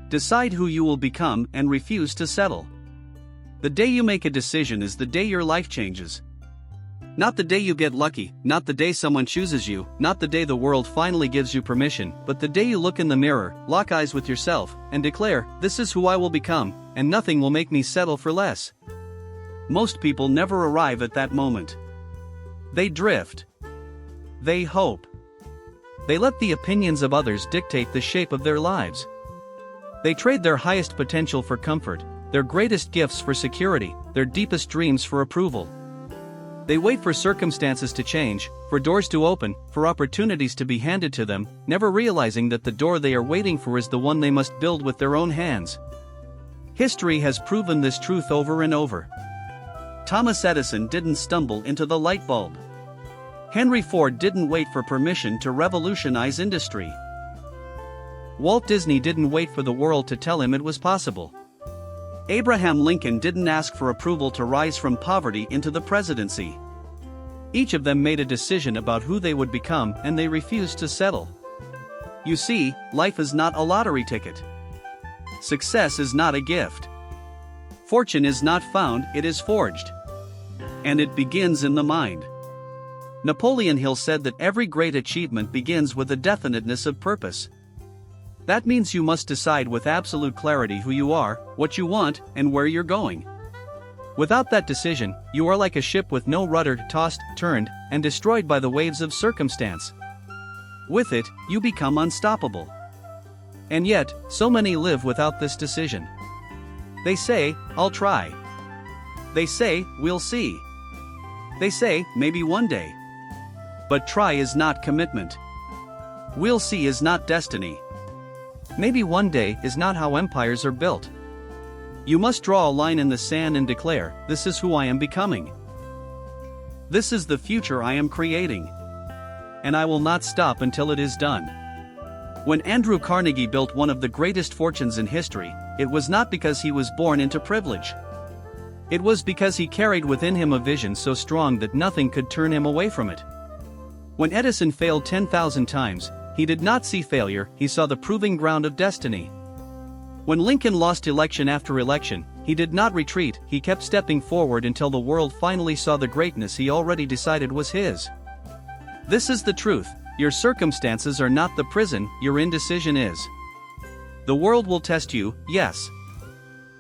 Decide who you will become and refuse to settle. The day you make a decision is the day your life changes. Not the day you get lucky, not the day someone chooses you, not the day the world finally gives you permission, but the day you look in the mirror, lock eyes with yourself, and declare, "This is who I will become, and nothing will make me settle for less." Most people never arrive at that moment. They drift. They hope. They let the opinions of others dictate the shape of their lives. They trade their highest potential for comfort, their greatest gifts for security, their deepest dreams for approval. They wait for circumstances to change, for doors to open, for opportunities to be handed to them, never realizing that the door they are waiting for is the one they must build with their own hands. History has proven this truth over and over. Thomas Edison didn't stumble into the light bulb. Henry Ford didn't wait for permission to revolutionize industry. Walt Disney didn't wait for the world to tell him it was possible. Abraham Lincoln didn't ask for approval to rise from poverty into the presidency. Each of them made a decision about who they would become, and they refused to settle. You see, life is not a lottery ticket. Success is not a gift. Fortune is not found, it is forged. And it begins in the mind. Napoleon Hill said that every great achievement begins with a definiteness of purpose. That means you must decide with absolute clarity who you are, what you want, and where you're going. Without that decision, you are like a ship with no rudder, tossed, turned, and destroyed by the waves of circumstance. With it, you become unstoppable. And yet, so many live without this decision. They say, "I'll try." They say, "We'll see." They say, "Maybe one day." But try is not commitment. "We'll see" is not destiny. Maybe one day is not how empires are built. You must draw a line in the sand and declare, "This is who I am becoming. This is the future I am creating. And I will not stop until it is done." When Andrew Carnegie built one of the greatest fortunes in history, it was not because he was born into privilege. It was because he carried within him a vision so strong that nothing could turn him away from it. When Edison failed 10,000 times, he did not see failure, he saw the proving ground of destiny. When Lincoln lost election after election, he did not retreat, he kept stepping forward until the world finally saw the greatness he already decided was his. This is the truth: your circumstances are not the prison, your indecision is. The world will test you, yes.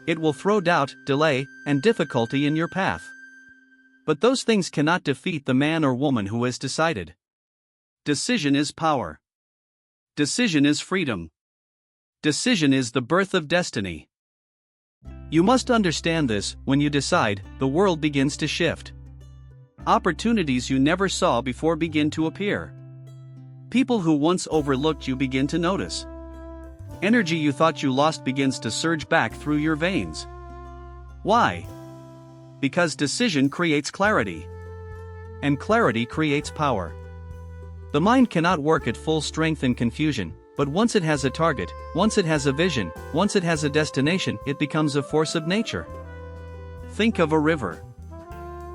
It will throw doubt, delay, and difficulty in your path. But those things cannot defeat the man or woman who has decided. Decision is power. Decision is freedom. Decision is the birth of destiny. You must understand this: when you decide, the world begins to shift. Opportunities you never saw before begin to appear. People who once overlooked you begin to notice. Energy you thought you lost begins to surge back through your veins. Why? Because decision creates clarity. And clarity creates power. The mind cannot work at full strength in confusion, but once it has a target, once it has a vision, once it has a destination, it becomes a force of nature. Think of a river.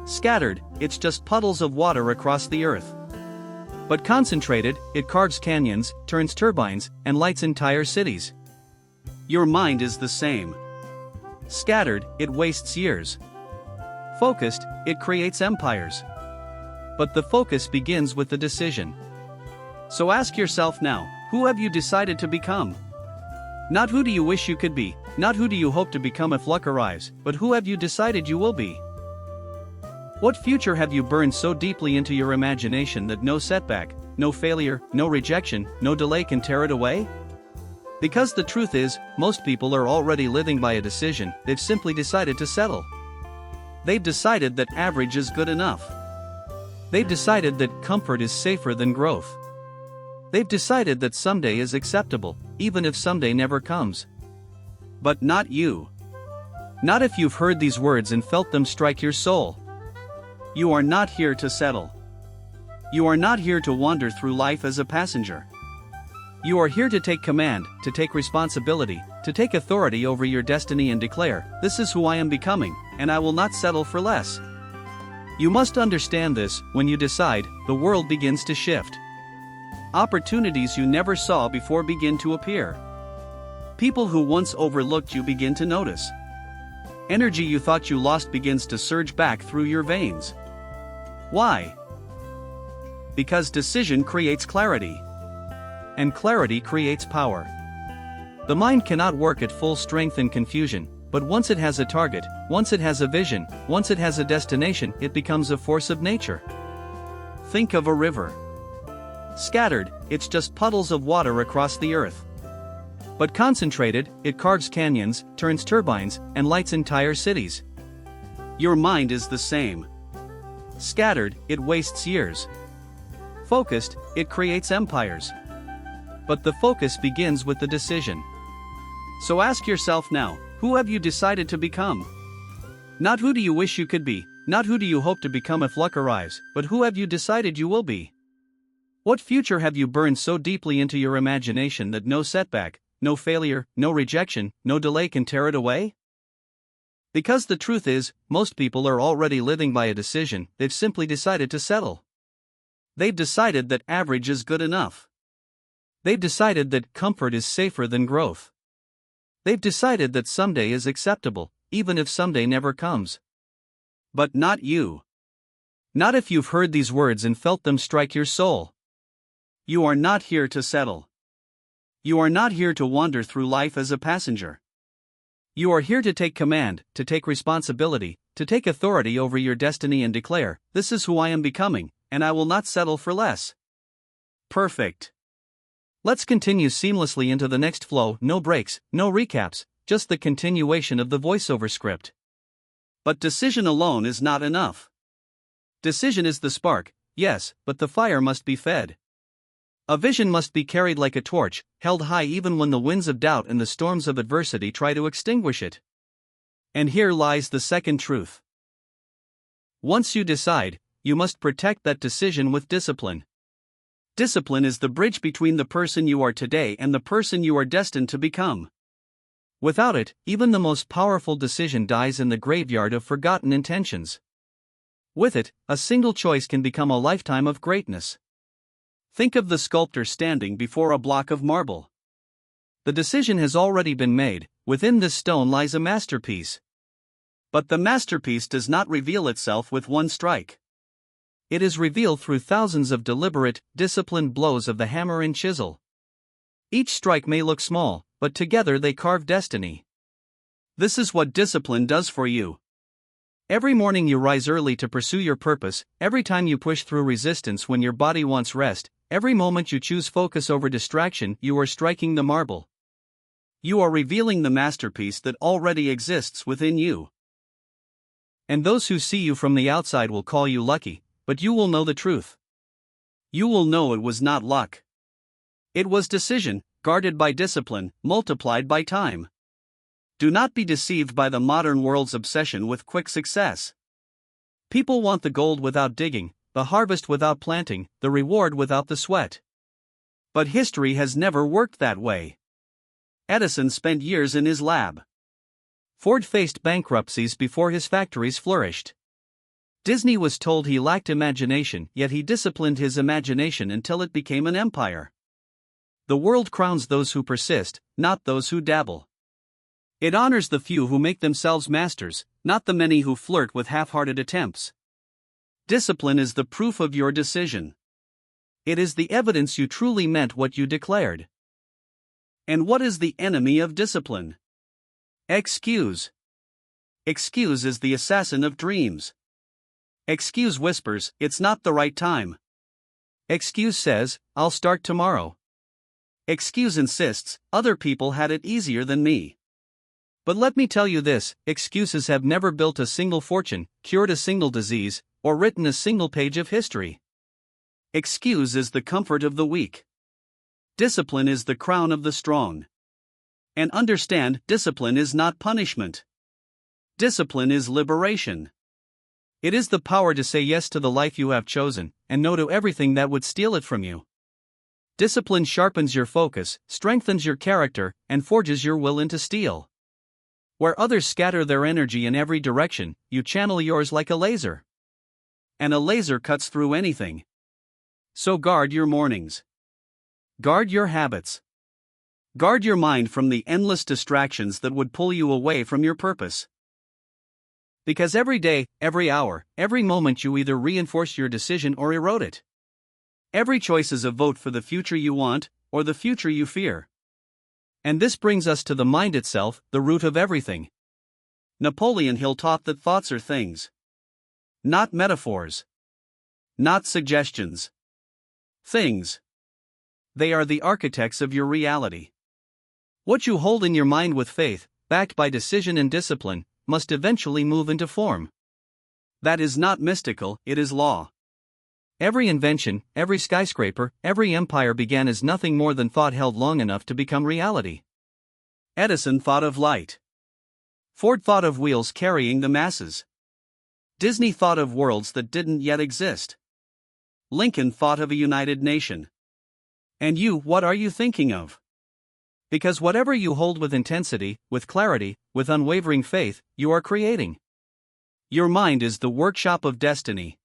Scattered, it's just puddles of water across the earth. But concentrated, it carves canyons, turns turbines, and lights entire cities. Your mind is the same. Scattered, it wastes years. Focused, it creates empires. But the focus begins with the decision. So ask yourself now, who have you decided to become? Not who do you wish you could be, not who do you hope to become if luck arrives, but who have you decided you will be? What future have you burned so deeply into your imagination that no setback, no failure, no rejection, no delay can tear it away? Because the truth is, most people are already living by a decision, they've simply decided to settle. They've decided that average is good enough. They've decided that comfort is safer than growth. They've decided that someday is acceptable, even if someday never comes. But not you. Not if you've heard these words and felt them strike your soul. You are not here to settle. You are not here to wander through life as a passenger. You are here to take command, to take responsibility, to take authority over your destiny and declare, "This is who I am becoming, and I will not settle for less." You must understand this: when you decide, the world begins to shift. Opportunities you never saw before begin to appear. People who once overlooked you begin to notice. Energy you thought you lost begins to surge back through your veins. Why? Because decision creates clarity. And clarity creates power. The mind cannot work at full strength in confusion, but once it has a target, once it has a vision, once it has a destination, it becomes a force of nature. Think of a river. Scattered, it's just puddles of water across the earth. But concentrated, it carves canyons, turns turbines, and lights entire cities. Your mind is the same. Scattered, it wastes years. Focused, it creates empires. But the focus begins with the decision. So ask yourself now, who have you decided to become? Not who do you wish you could be, not who do you hope to become if luck arrives, but who have you decided you will be? What future have you burned so deeply into your imagination that no setback, no failure, no rejection, no delay can tear it away? Because the truth is, most people are already living by a decision, they've simply decided to settle. They've decided that average is good enough. They've decided that comfort is safer than growth. They've decided that someday is acceptable, even if someday never comes. But not you. Not if you've heard these words and felt them strike your soul. You are not here to settle. You are not here to wander through life as a passenger. You are here to take command, to take responsibility, to take authority over your destiny and declare, "This is who I am becoming, and I will not settle for less." Perfect. Let's continue seamlessly into the next flow, no breaks, no recaps, just the continuation of the voiceover script. But decision alone is not enough. Decision is the spark, yes, but the fire must be fed. A vision must be carried like a torch, held high even when the winds of doubt and the storms of adversity try to extinguish it. And here lies the second truth. Once you decide, you must protect that decision with discipline. Discipline is the bridge between the person you are today and the person you are destined to become. Without it, even the most powerful decision dies in the graveyard of forgotten intentions. With it, a single choice can become a lifetime of greatness. Think of the sculptor standing before a block of marble. The decision has already been made, within this stone lies a masterpiece. But the masterpiece does not reveal itself with one strike. It is revealed through thousands of deliberate, disciplined blows of the hammer and chisel. Each strike may look small, but together they carve destiny. This is what discipline does for you. Every morning you rise early to pursue your purpose, every time you push through resistance when your body wants rest, every moment you choose focus over distraction, you are striking the marble. You are revealing the masterpiece that already exists within you. And those who see you from the outside will call you lucky, but you will know the truth. You will know it was not luck. It was decision, guarded by discipline, multiplied by time. Do not be deceived by the modern world's obsession with quick success. People want the gold without digging, the harvest without planting, the reward without the sweat. But history has never worked that way. Edison spent years in his lab. Ford faced bankruptcies before his factories flourished. Disney was told he lacked imagination, yet he disciplined his imagination until it became an empire. The world crowns those who persist, not those who dabble. It honors the few who make themselves masters, not the many who flirt with half-hearted attempts. Discipline is the proof of your decision. It is the evidence you truly meant what you declared. And what is the enemy of discipline? Excuse. Excuse is the assassin of dreams. Excuse whispers, "It's not the right time." Excuse says, "I'll start tomorrow." Excuse insists, "Other people had it easier than me." But let me tell you this, excuses have never built a single fortune, cured a single disease, or written a single page of history. Excuse is the comfort of the weak. Discipline is the crown of the strong. And understand, discipline is not punishment. Discipline is liberation. It is the power to say yes to the life you have chosen, and no to everything that would steal it from you. Discipline sharpens your focus, strengthens your character, and forges your will into steel. Where others scatter their energy in every direction, you channel yours like a laser. And a laser cuts through anything. So guard your mornings. Guard your habits. Guard your mind from the endless distractions that would pull you away from your purpose. Because every day, every hour, every moment you either reinforce your decision or erode it. Every choice is a vote for the future you want, or the future you fear. And this brings us to the mind itself, the root of everything. Napoleon Hill taught that thoughts are things. Not metaphors. Not suggestions. Things. They are the architects of your reality. What you hold in your mind with faith, backed by decision and discipline, must eventually move into form. That is not mystical, it is law. Every invention, every skyscraper, every empire began as nothing more than thought held long enough to become reality. Edison thought of light. Ford thought of wheels carrying the masses. Disney thought of worlds that didn't yet exist. Lincoln thought of a united nation. And you, what are you thinking of? Because whatever you hold with intensity, with clarity, with unwavering faith, you are creating. Your mind is the workshop of destiny.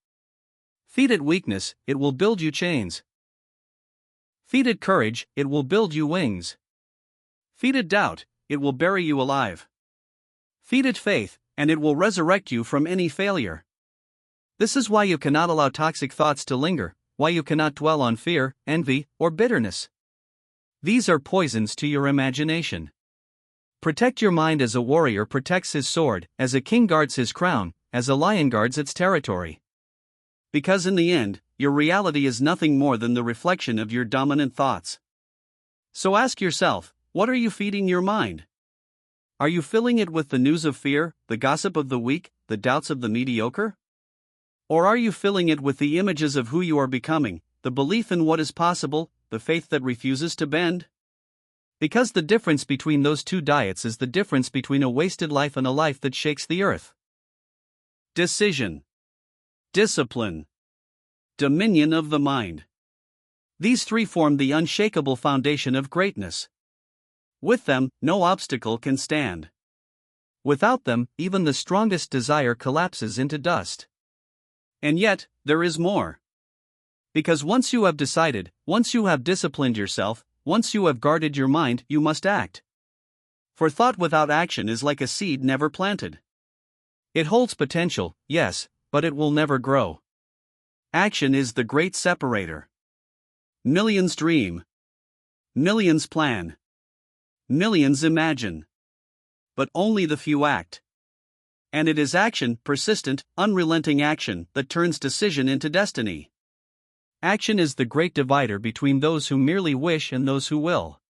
Feed it weakness, it will build you chains. Feed it courage, it will build you wings. Feed it doubt, it will bury you alive. Feed it faith, and it will resurrect you from any failure. This is why you cannot allow toxic thoughts to linger, why you cannot dwell on fear, envy, or bitterness. These are poisons to your imagination. Protect your mind as a warrior protects his sword, as a king guards his crown, as a lion guards its territory. Because in the end, your reality is nothing more than the reflection of your dominant thoughts. So ask yourself, what are you feeding your mind? Are you filling it with the news of fear, the gossip of the weak, the doubts of the mediocre? Or are you filling it with the images of who you are becoming, the belief in what is possible, the faith that refuses to bend? Because the difference between those two diets is the difference between a wasted life and a life that shakes the earth. Decision. Discipline. Dominion of the mind. These three form the unshakable foundation of greatness. With them, no obstacle can stand. Without them, even the strongest desire collapses into dust. And yet, there is more. Because once you have decided, once you have disciplined yourself, once you have guarded your mind, you must act. For thought without action is like a seed never planted. It holds potential, yes, but it will never grow. Action is the great separator. Millions dream. Millions plan. Millions imagine. But only the few act. And it is action, persistent, unrelenting action, that turns decision into destiny. Action is the great divider between those who merely wish and those who will.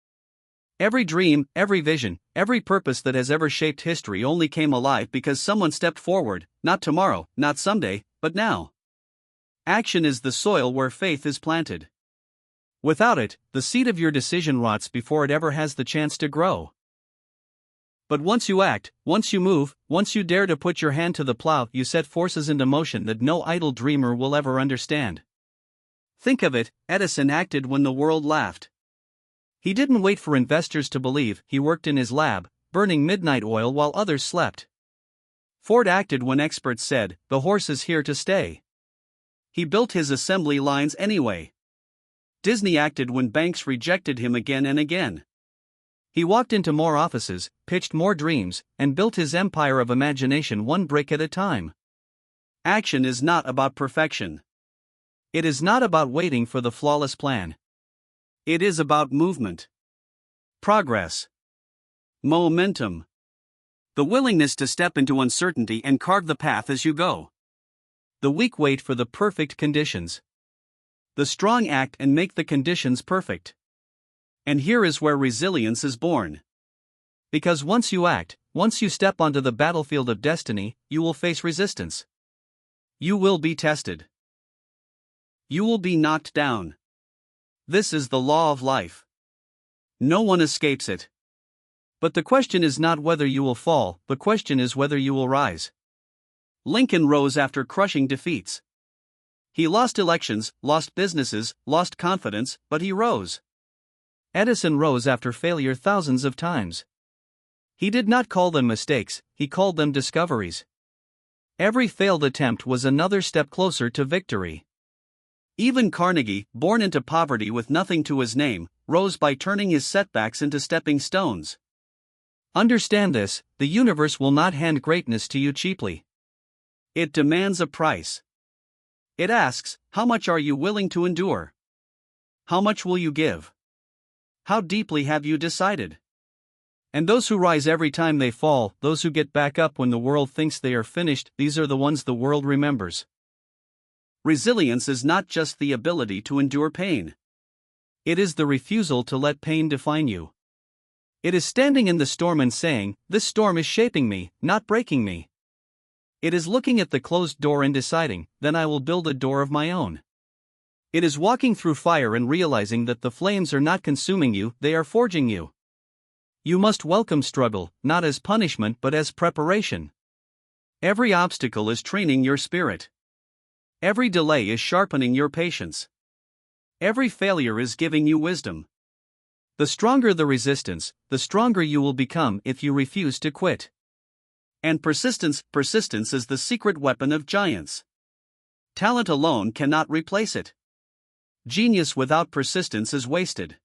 Every dream, every vision, every purpose that has ever shaped history only came alive because someone stepped forward, not tomorrow, not someday, but now. Action is the soil where faith is planted. Without it, the seed of your decision rots before it ever has the chance to grow. But once you act, once you move, once you dare to put your hand to the plow, you set forces into motion that no idle dreamer will ever understand. Think of it, Edison acted when the world laughed. He didn't wait for investors to believe, he worked in his lab, burning midnight oil while others slept. Ford acted when experts said, the horse is here to stay. He built his assembly lines anyway. Disney acted when banks rejected him again and again. He walked into more offices, pitched more dreams, and built his empire of imagination one brick at a time. Action is not about perfection. It is not about waiting for the flawless plan. It is about movement. Progress. Momentum. The willingness to step into uncertainty and carve the path as you go. The weak wait for the perfect conditions. The strong act and make the conditions perfect. And here is where resilience is born. Because once you act, once you step onto the battlefield of destiny, you will face resistance. You will be tested. You will be knocked down. This is the law of life. No one escapes it. But the question is not whether you will fall, the question is whether you will rise. Lincoln rose after crushing defeats. He lost elections, lost businesses, lost confidence, but he rose. Edison rose after failure thousands of times. He did not call them mistakes, he called them discoveries. Every failed attempt was another step closer to victory. Even Carnegie, born into poverty with nothing to his name, rose by turning his setbacks into stepping stones. Understand this: the universe will not hand greatness to you cheaply. It demands a price. It asks, how much are you willing to endure? How much will you give? How deeply have you decided? And those who rise every time they fall, those who get back up when the world thinks they are finished, these are the ones the world remembers. Resilience is not just the ability to endure pain. It is the refusal to let pain define you. It is standing in the storm and saying, "This storm is shaping me, not breaking me." It is looking at the closed door and deciding, "Then I will build a door of my own." It is walking through fire and realizing that the flames are not consuming you, they are forging you. You must welcome struggle, not as punishment but as preparation. Every obstacle is training your spirit. Every delay is sharpening your patience. Every failure is giving you wisdom. The stronger the resistance, the stronger you will become if you refuse to quit. And persistence is the secret weapon of giants. Talent alone cannot replace it. Genius without persistence is wasted.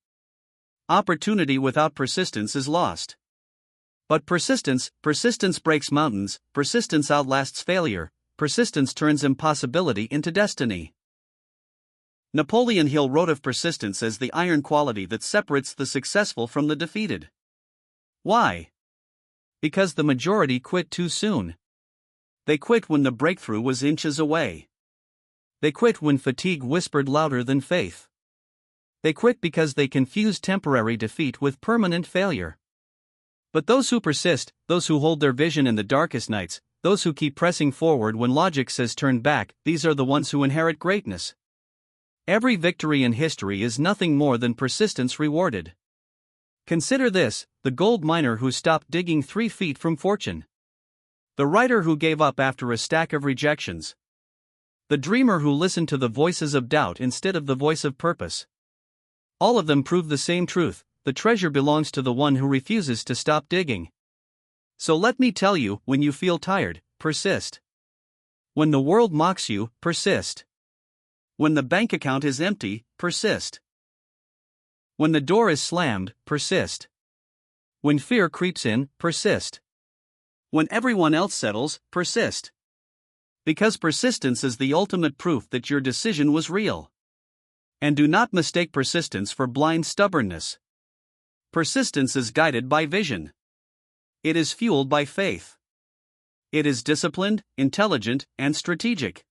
Opportunity without persistence is lost. But persistence breaks mountains, persistence outlasts failure, persistence turns impossibility into destiny. Napoleon Hill wrote of persistence as the iron quality that separates the successful from the defeated. Why? Because the majority quit too soon. They quit when the breakthrough was inches away. They quit when fatigue whispered louder than faith. They quit because they confused temporary defeat with permanent failure. But those who persist, those who hold their vision in the darkest nights, those who keep pressing forward when logic says turn back, these are the ones who inherit greatness. Every victory in history is nothing more than persistence rewarded. Consider this: the gold miner who stopped digging 3 feet from fortune. The writer who gave up after a stack of rejections. The dreamer who listened to the voices of doubt instead of the voice of purpose. All of them prove the same truth: the treasure belongs to the one who refuses to stop digging. So let me tell you, when you feel tired, persist. When the world mocks you, persist. When the bank account is empty, persist. When the door is slammed, persist. When fear creeps in, persist. When everyone else settles, persist. Because persistence is the ultimate proof that your decision was real. And do not mistake persistence for blind stubbornness. Persistence is guided by vision. It is fueled by faith. It is disciplined, intelligent, and strategic.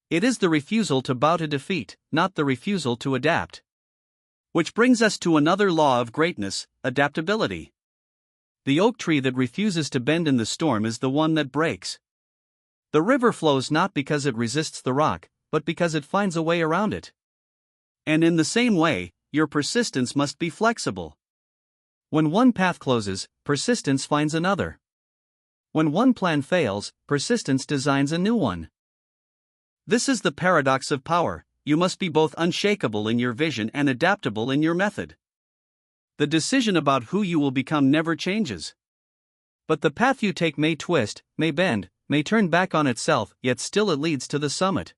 It is the refusal to bow to defeat, not the refusal to adapt. Which brings us to another law of greatness: adaptability. The oak tree that refuses to bend in the storm is the one that breaks. The river flows not because it resists the rock, but because it finds a way around it. And in the same way, your persistence must be flexible. When one path closes, persistence finds another. When one plan fails, persistence designs a new one. This is the paradox of power: you must be both unshakable in your vision and adaptable in your method. The decision about who you will become never changes. But the path you take may twist, may bend, may turn back on itself, yet still it leads to the summit.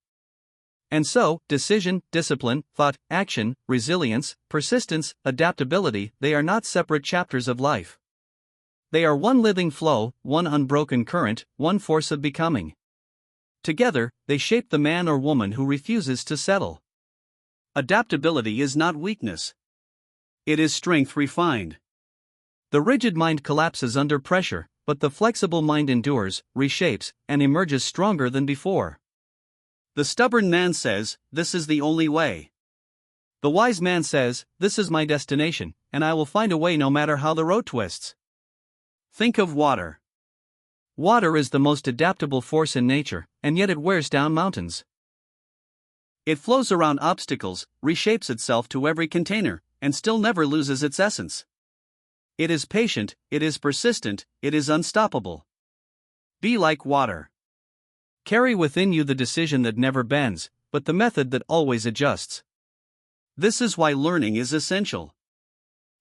And so, decision, discipline, thought, action, resilience, persistence, adaptability, they are not separate chapters of life. They are one living flow, one unbroken current, one force of becoming. Together, they shape the man or woman who refuses to settle. Adaptability is not weakness. It is strength refined. The rigid mind collapses under pressure, but the flexible mind endures, reshapes, and emerges stronger than before. The stubborn man says, "This is the only way." The wise man says, "This is my destination, and I will find a way no matter how the road twists." Think of water. Water is the most adaptable force in nature, and yet it wears down mountains. It flows around obstacles, reshapes itself to every container, and still never loses its essence. It is patient, it is persistent, it is unstoppable. Be like water. Carry within you the decision that never bends, but the method that always adjusts. This is why learning is essential.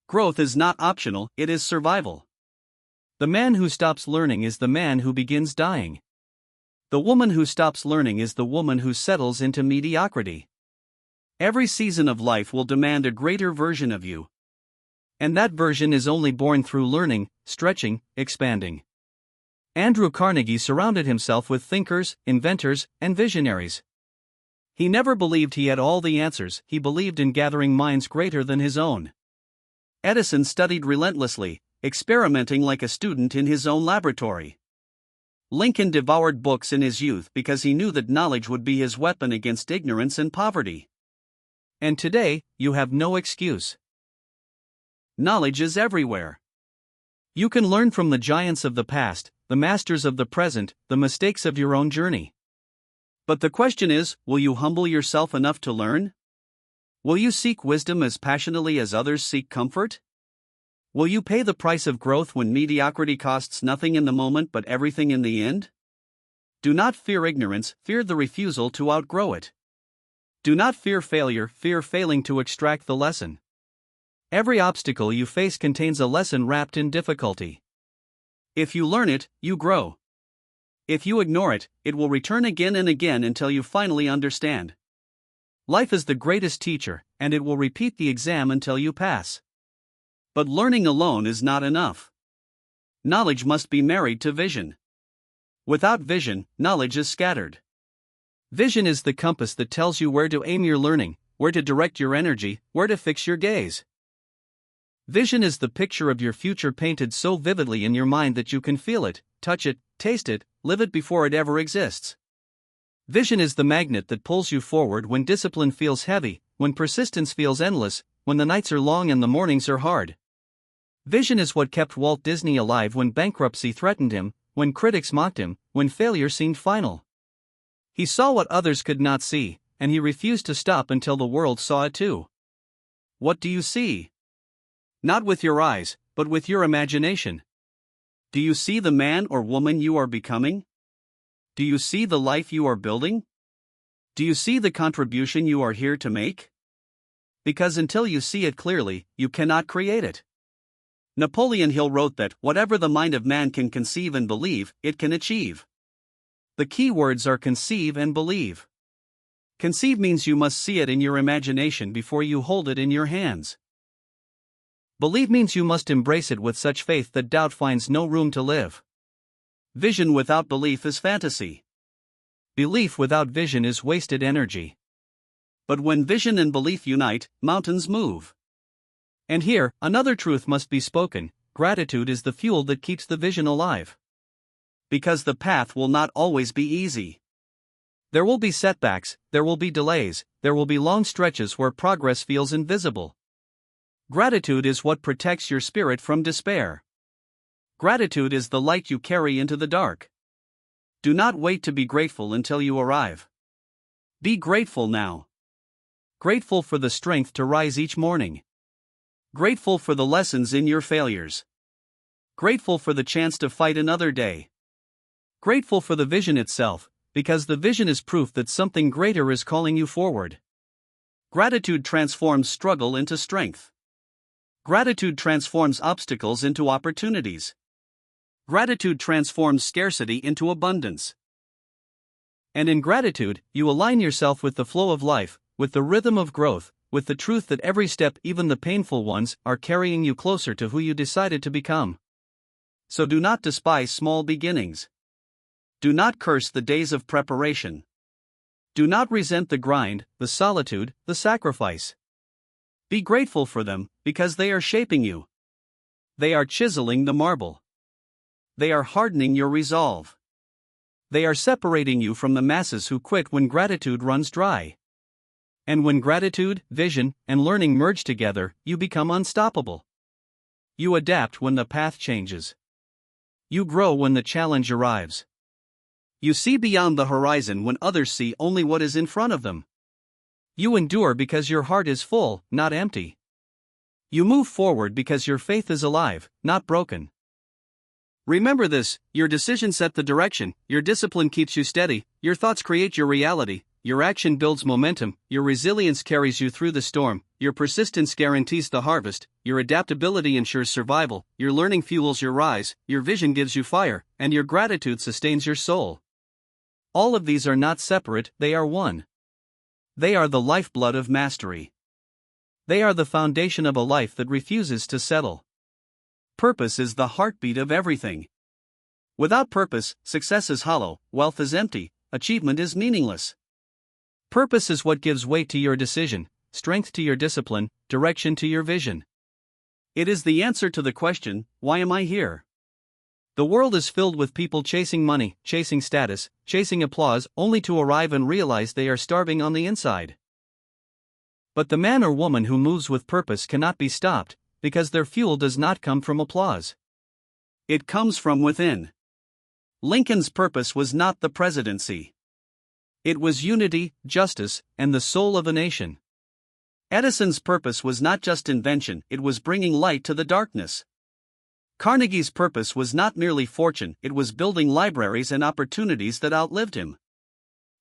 Growth is not optional, it is survival. The man who stops learning is the man who begins dying. The woman who stops learning is the woman who settles into mediocrity. Every season of life will demand a greater version of you. And that version is only born through learning, stretching, expanding. Andrew Carnegie surrounded himself with thinkers, inventors, and visionaries. He never believed he had all the answers, he believed in gathering minds greater than his own. Edison studied relentlessly, experimenting like a student in his own laboratory. Lincoln devoured books in his youth because he knew that knowledge would be his weapon against ignorance and poverty. And today, you have no excuse. Knowledge is everywhere. You can learn from the giants of the past, the masters of the present, the mistakes of your own journey. But the question is, will you humble yourself enough to learn? Will you seek wisdom as passionately as others seek comfort? Will you pay the price of growth when mediocrity costs nothing in the moment but everything in the end? Do not fear ignorance, fear the refusal to outgrow it. Do not fear failure, fear failing to extract the lesson. Every obstacle you face contains a lesson wrapped in difficulty. If you learn it, you grow. If you ignore it, it will return again and again until you finally understand. Life is the greatest teacher, and it will repeat the exam until you pass. But learning alone is not enough. Knowledge must be married to vision. Without vision, knowledge is scattered. Vision is the compass that tells you where to aim your learning, where to direct your energy, where to fix your gaze. Vision is the picture of your future painted so vividly in your mind that you can feel it, touch it, taste it, live it before it ever exists. Vision is the magnet that pulls you forward when discipline feels heavy, when persistence feels endless, when the nights are long and the mornings are hard. Vision is what kept Walt Disney alive when bankruptcy threatened him, when critics mocked him, when failure seemed final. He saw what others could not see, and he refused to stop until the world saw it too. What do you see? Not with your eyes, but with your imagination. Do you see the man or woman you are becoming? Do you see the life you are building? Do you see the contribution you are here to make? Because until you see it clearly, you cannot create it. Napoleon Hill wrote that whatever the mind of man can conceive and believe, it can achieve. The key words are conceive and believe. Conceive means you must see it in your imagination before you hold it in your hands. Believe means you must embrace it with such faith that doubt finds no room to live. Vision without belief is fantasy. Belief without vision is wasted energy. But when vision and belief unite, mountains move. And here, another truth must be spoken: gratitude is the fuel that keeps the vision alive. Because the path will not always be easy. There will be setbacks, there will be delays, there will be long stretches where progress feels invisible. Gratitude is what protects your spirit from despair. Gratitude is the light you carry into the dark. Do not wait to be grateful until you arrive. Be grateful now. Grateful for the strength to rise each morning. Grateful for the lessons in your failures. Grateful for the chance to fight another day. Grateful for the vision itself, because the vision is proof that something greater is calling you forward. Gratitude transforms struggle into strength. Gratitude transforms obstacles into opportunities. Gratitude transforms scarcity into abundance. And in gratitude, you align yourself with the flow of life, with the rhythm of growth, with the truth that every step, even the painful ones, are carrying you closer to who you decided to become. So do not despise small beginnings. Do not curse the days of preparation. Do not resent the grind, the solitude, the sacrifice. Be grateful for them, because they are shaping you. They are chiseling the marble. They are hardening your resolve. They are separating you from the masses who quit when gratitude runs dry. And when gratitude, vision, and learning merge together, you become unstoppable. You adapt when the path changes. You grow when the challenge arrives. You see beyond the horizon when others see only what is in front of them. You endure because your heart is full, not empty. You move forward because your faith is alive, not broken. Remember this: your decisions set the direction, your discipline keeps you steady, your thoughts create your reality, your action builds momentum, your resilience carries you through the storm, your persistence guarantees the harvest, your adaptability ensures survival, your learning fuels your rise, your vision gives you fire, and your gratitude sustains your soul. All of these are not separate, they are one. They are the lifeblood of mastery. They are the foundation of a life that refuses to settle. Purpose is the heartbeat of everything. Without purpose, success is hollow, wealth is empty, achievement is meaningless. Purpose is what gives weight to your decision, strength to your discipline, direction to your vision. It is the answer to the question, why am I here? The world is filled with people chasing money, chasing status, chasing applause, only to arrive and realize they are starving on the inside. But the man or woman who moves with purpose cannot be stopped, because their fuel does not come from applause. It comes from within. Lincoln's purpose was not the presidency. It was unity, justice, and the soul of a nation. Edison's purpose was not just invention, it was bringing light to the darkness. Carnegie's purpose was not merely fortune, it was building libraries and opportunities that outlived him.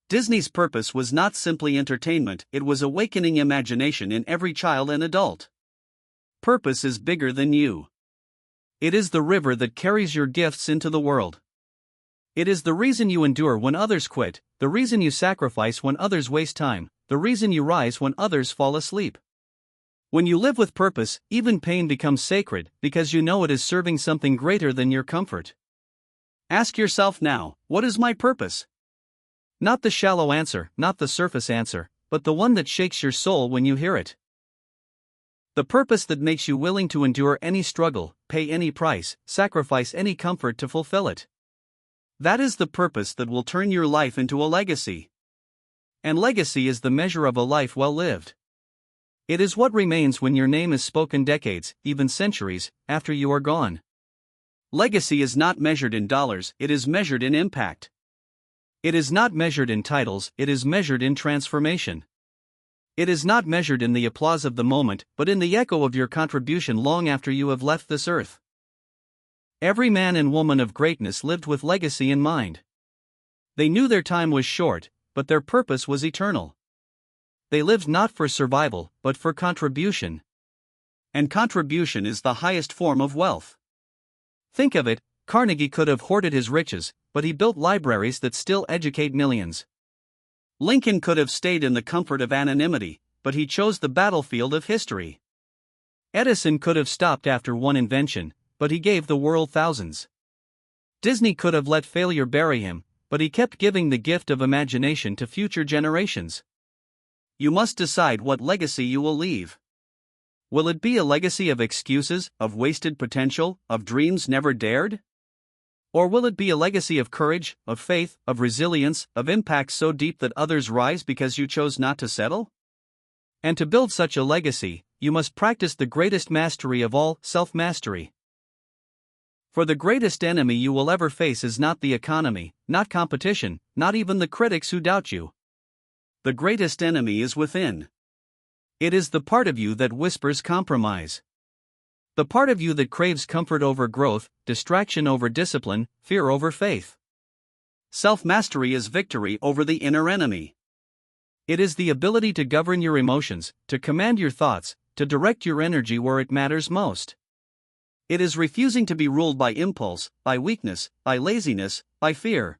Disney's purpose was not simply entertainment, it was awakening imagination in every child and adult. Purpose is bigger than you. It is the river that carries your gifts into the world. It is the reason you endure when others quit, the reason you sacrifice when others waste time, the reason you rise when others fall asleep. When you live with purpose, even pain becomes sacred because you know it is serving something greater than your comfort. Ask yourself now, what is my purpose? Not the shallow answer, not the surface answer, but the one that shakes your soul when you hear it. The purpose that makes you willing to endure any struggle, pay any price, sacrifice any comfort to fulfill it. That is the purpose that will turn your life into a legacy. And legacy is the measure of a life well lived. It is what remains when your name is spoken decades, even centuries, after you are gone. Legacy is not measured in dollars, it is measured in impact. It is not measured in titles, it is measured in transformation. It is not measured in the applause of the moment, but in the echo of your contribution long after you have left this earth. Every man and woman of greatness lived with legacy in mind. They knew their time was short, but their purpose was eternal. They lived not for survival, but for contribution. And contribution is the highest form of wealth. Think of it, Carnegie could have hoarded his riches, but he built libraries that still educate millions. Lincoln could have stayed in the comfort of anonymity, but he chose the battlefield of history. Edison could have stopped after one invention, but he gave the world thousands. Disney could have let failure bury him, but he kept giving the gift of imagination to future generations. You must decide what legacy you will leave. Will it be a legacy of excuses, of wasted potential, of dreams never dared? Or will it be a legacy of courage, of faith, of resilience, of impact so deep that others rise because you chose not to settle? And to build such a legacy, you must practice the greatest mastery of all, self-mastery. For the greatest enemy you will ever face is not the economy, not competition, not even the critics who doubt you. The greatest enemy is within. It is the part of you that whispers compromise. The part of you that craves comfort over growth, distraction over discipline, fear over faith. Self-mastery is victory over the inner enemy. It is the ability to govern your emotions, to command your thoughts, to direct your energy where it matters most. It is refusing to be ruled by impulse, by weakness, by laziness, by fear.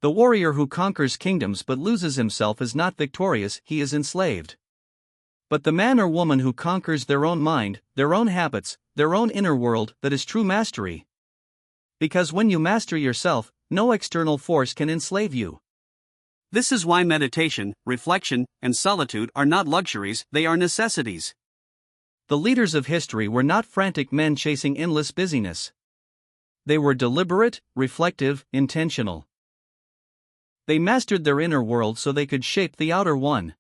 The warrior who conquers kingdoms but loses himself is not victorious, he is enslaved. But the man or woman who conquers their own mind, their own habits, their own inner world, that is true mastery. Because when you master yourself, no external force can enslave you. This is why meditation, reflection, and solitude are not luxuries, they are necessities. The leaders of history were not frantic men chasing endless busyness. They were deliberate, reflective, intentional. They mastered their inner world so they could shape the outer one.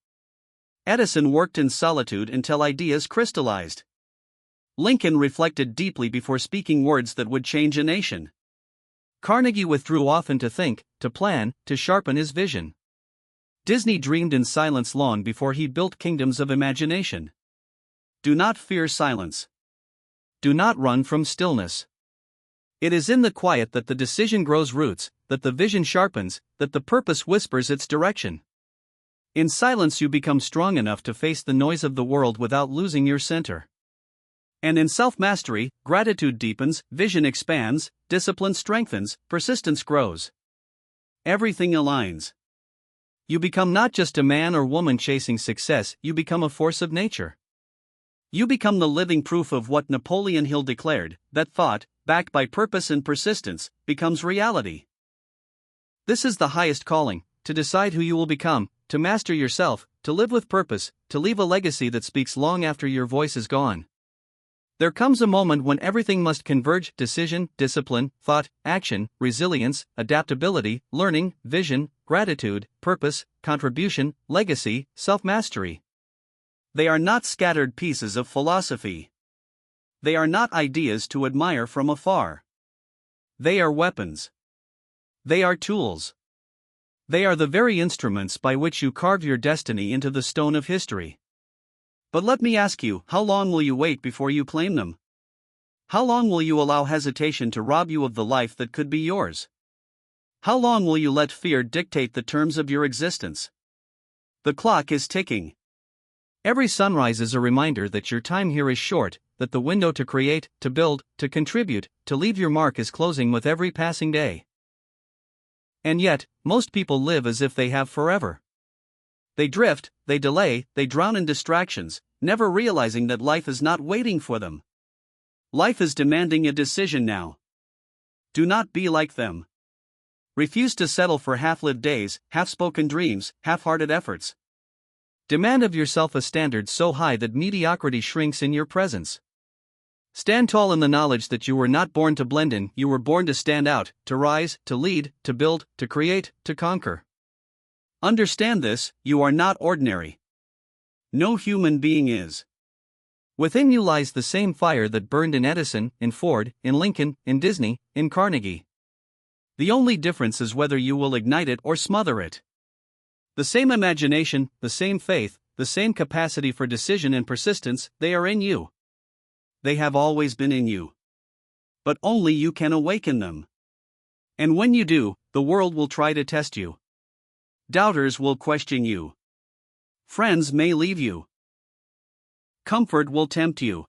Edison worked in solitude until ideas crystallized. Lincoln reflected deeply before speaking words that would change a nation. Carnegie withdrew often to think, to plan, to sharpen his vision. Disney dreamed in silence long before he built kingdoms of imagination. Do not fear silence. Do not run from stillness. It is in the quiet that the decision grows roots, that the vision sharpens, that the purpose whispers its direction. In silence you become strong enough to face the noise of the world without losing your center. And in self-mastery, gratitude deepens, vision expands, discipline strengthens, persistence grows. Everything aligns. You become not just a man or woman chasing success, you become a force of nature. You become the living proof of what Napoleon Hill declared, that thought, backed by purpose and persistence, becomes reality. This is the highest calling, to decide who you will become, to master yourself, to live with purpose, to leave a legacy that speaks long after your voice is gone. There comes a moment when everything must converge: decision, discipline, thought, action, resilience, adaptability, learning, vision, gratitude, purpose, contribution, legacy, self-mastery. They are not scattered pieces of philosophy. They are not ideas to admire from afar. They are weapons. They are tools. They are the very instruments by which you carve your destiny into the stone of history. But let me ask you, how long will you wait before you claim them? How long will you allow hesitation to rob you of the life that could be yours? How long will you let fear dictate the terms of your existence? The clock is ticking. Every sunrise is a reminder that your time here is short, that the window to create, to build, to contribute, to leave your mark is closing with every passing day. And yet, most people live as if they have forever. They drift, they delay, they drown in distractions, never realizing that life is not waiting for them. Life is demanding a decision now. Do not be like them. Refuse to settle for half-lived days, half-spoken dreams, half-hearted efforts. Demand of yourself a standard so high that mediocrity shrinks in your presence. Stand tall in the knowledge that you were not born to blend in, you were born to stand out, to rise, to lead, to build, to create, to conquer. Understand this: you are not ordinary. No human being is. Within you lies the same fire that burned in Edison, in Ford, in Lincoln, in Disney, in Carnegie. The only difference is whether you will ignite it or smother it. The same imagination, the same faith, the same capacity for decision and persistence, they are in you. They have always been in you. But only you can awaken them. And when you do, the world will try to test you. Doubters will question you. Friends may leave you. Comfort will tempt you.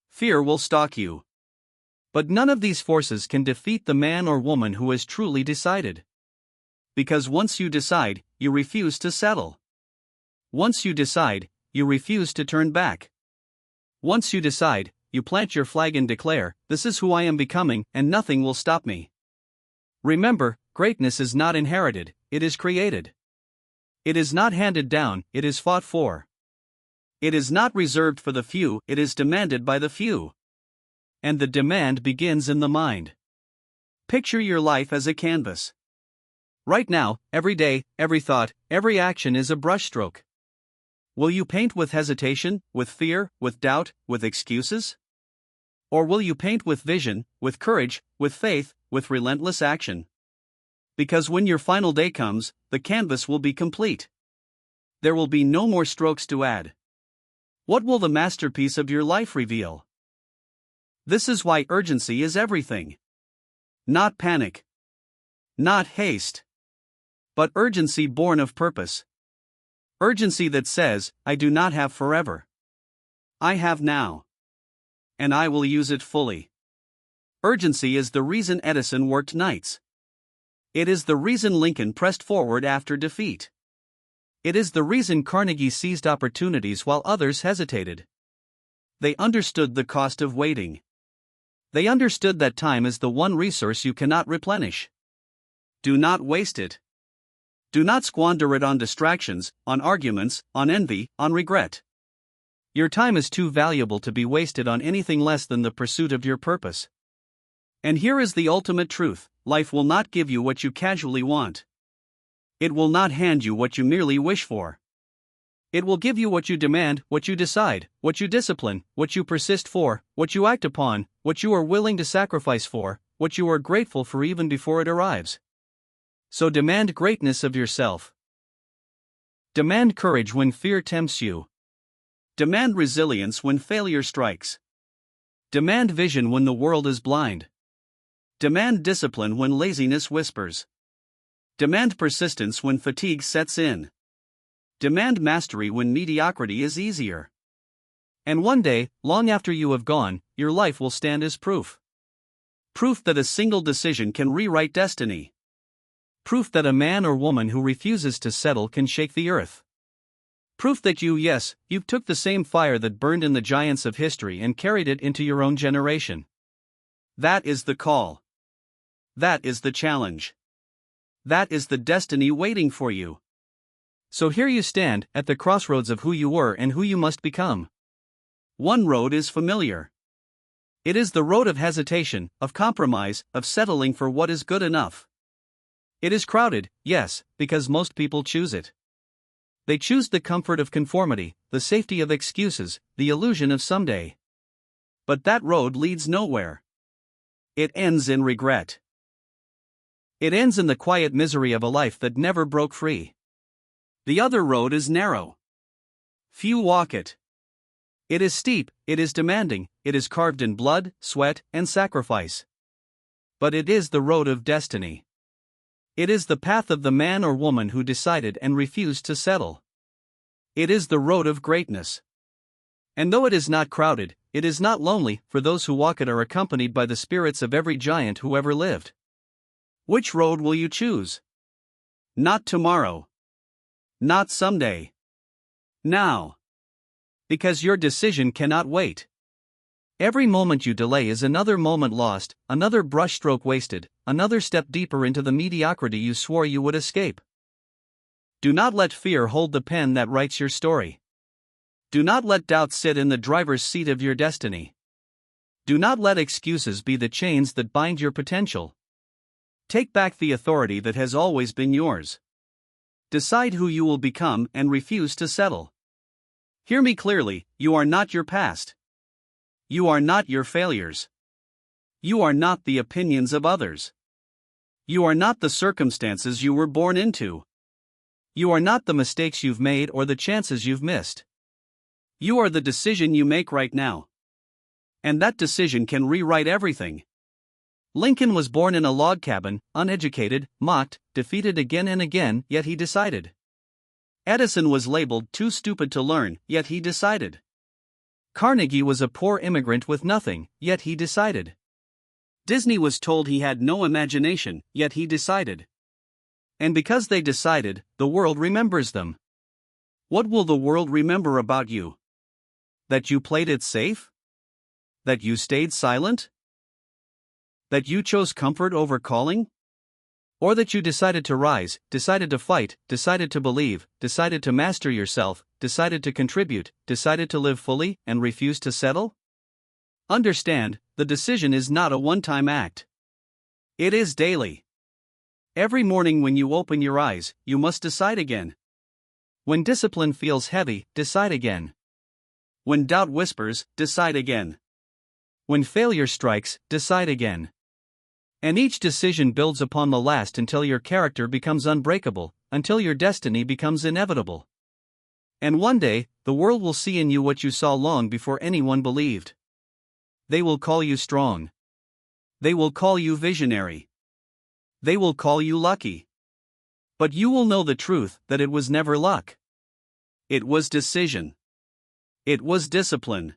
Fear will stalk you. But none of these forces can defeat the man or woman who has truly decided. Because once you decide, you refuse to settle. Once you decide, you refuse to turn back. Once you decide, you plant your flag and declare, "This is who I am becoming, and nothing will stop me." Remember, greatness is not inherited, it is created. It is not handed down, it is fought for. It is not reserved for the few, it is demanded by the few. And the demand begins in the mind. Picture your life as a canvas. Right now, every day, every thought, every action is a brushstroke. Will you paint with hesitation, with fear, with doubt, with excuses? Or will you paint with vision, with courage, with faith, with relentless action? Because when your final day comes, the canvas will be complete. There will be no more strokes to add. What will the masterpiece of your life reveal? This is why urgency is everything. Not panic. Not haste. But urgency born of purpose. Urgency that says, "I do not have forever. I have now. And I will use it fully." Urgency is the reason Edison worked nights. It is the reason Lincoln pressed forward after defeat. It is the reason Carnegie seized opportunities while others hesitated. They understood the cost of waiting. They understood that time is the one resource you cannot replenish. Do not waste it. Do not squander it on distractions, on arguments, on envy, on regret. Your time is too valuable to be wasted on anything less than the pursuit of your purpose. And here is the ultimate truth: life will not give you what you casually want. It will not hand you what you merely wish for. It will give you what you demand, what you decide, what you discipline, what you persist for, what you act upon, what you are willing to sacrifice for, what you are grateful for even before it arrives. So demand greatness of yourself. Demand courage when fear tempts you. Demand resilience when failure strikes. Demand vision when the world is blind. Demand discipline when laziness whispers. Demand persistence when fatigue sets in. Demand mastery when mediocrity is easier. And one day, long after you have gone, your life will stand as proof. Proof that a single decision can rewrite destiny. Proof that a man or woman who refuses to settle can shake the earth. Proof that you've took the same fire that burned in the giants of history and carried it into your own generation. That is the call. That is the challenge. That is the destiny waiting for you. So here you stand, at the crossroads of who you were and who you must become. One road is familiar. It is the road of hesitation, of compromise, of settling for what is good enough. It is crowded, yes, because most people choose it. They choose the comfort of conformity, the safety of excuses, the illusion of someday. But that road leads nowhere. It ends in regret. It ends in the quiet misery of a life that never broke free. The other road is narrow. Few walk it. It is steep, it is demanding, it is carved in blood, sweat, and sacrifice. But it is the road of destiny. It is the path of the man or woman who decided and refused to settle. It is the road of greatness. And though it is not crowded, it is not lonely, for those who walk it are accompanied by the spirits of every giant who ever lived. Which road will you choose? Not tomorrow. Not someday. Now. Because your decision cannot wait. Every moment you delay is another moment lost, another brushstroke wasted, another step deeper into the mediocrity you swore you would escape. Do not let fear hold the pen that writes your story. Do not let doubt sit in the driver's seat of your destiny. Do not let excuses be the chains that bind your potential. Take back the authority that has always been yours. Decide who you will become and refuse to settle. Hear me clearly, you are not your past. You are not your failures. You are not the opinions of others. You are not the circumstances you were born into. You are not the mistakes you've made or the chances you've missed. You are the decision you make right now. And that decision can rewrite everything. Lincoln was born in a log cabin, uneducated, mocked, defeated again and again, yet he decided. Edison was labeled too stupid to learn, yet he decided. Carnegie was a poor immigrant with nothing, yet he decided. Disney was told he had no imagination, yet he decided. And because they decided, the world remembers them. What will the world remember about you? That you played it safe? That you stayed silent? That you chose comfort over calling? Or that you decided to rise, decided to fight, decided to believe, decided to master yourself, decided to contribute, decided to live fully, and refused to settle? Understand, the decision is not a one-time act. It is daily. Every morning when you open your eyes, you must decide again. When discipline feels heavy, decide again. When doubt whispers, decide again. When failure strikes, decide again. And each decision builds upon the last until your character becomes unbreakable, until your destiny becomes inevitable. And one day, the world will see in you what you saw long before anyone believed. They will call you strong. They will call you visionary. They will call you lucky. But you will know the truth that it was never luck. It was decision. It was discipline.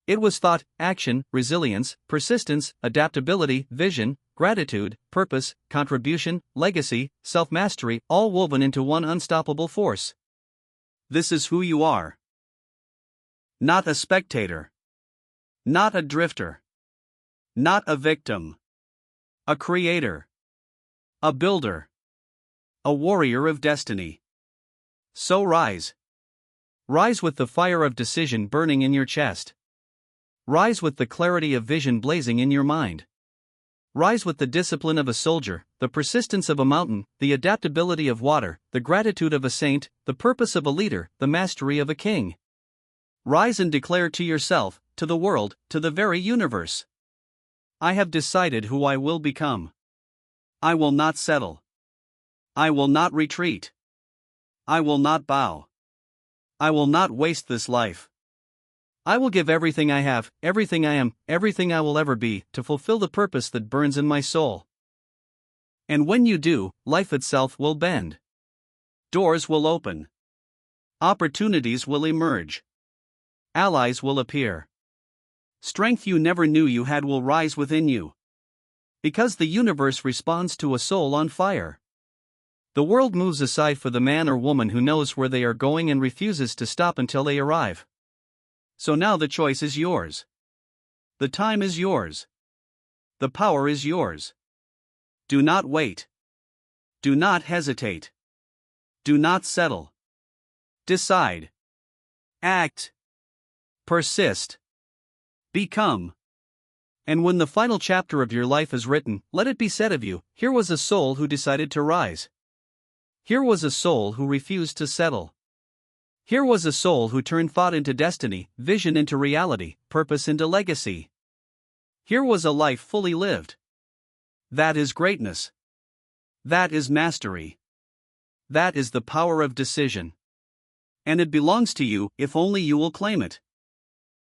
It was thought, action, resilience, persistence, adaptability, vision, gratitude, purpose, contribution, legacy, self-mastery, all woven into one unstoppable force. This is who you are. Not a spectator. Not a drifter. Not a victim. A creator. A builder. A warrior of destiny. So rise. Rise with the fire of decision burning in your chest. Rise with the clarity of vision blazing in your mind. Rise with the discipline of a soldier, the persistence of a mountain, the adaptability of water, the gratitude of a saint, the purpose of a leader, the mastery of a king. Rise and declare to yourself, to the world, to the very universe. I have decided who I will become. I will not settle. I will not retreat. I will not bow. I will not waste this life. I will give everything I have, everything I am, everything I will ever be, to fulfill the purpose that burns in my soul. And when you do, life itself will bend. Doors will open. Opportunities will emerge. Allies will appear. Strength you never knew you had will rise within you. Because the universe responds to a soul on fire. The world moves aside for the man or woman who knows where they are going and refuses to stop until they arrive. So now the choice is yours. The time is yours. The power is yours. Do not wait. Do not hesitate. Do not settle. Decide. Act. Persist. Become. And when the final chapter of your life is written, let it be said of you, here was a soul who decided to rise. Here was a soul who refused to settle. Here was a soul who turned thought into destiny, vision into reality, purpose into legacy. Here was a life fully lived. That is greatness. That is mastery. That is the power of decision. And it belongs to you, if only you will claim it.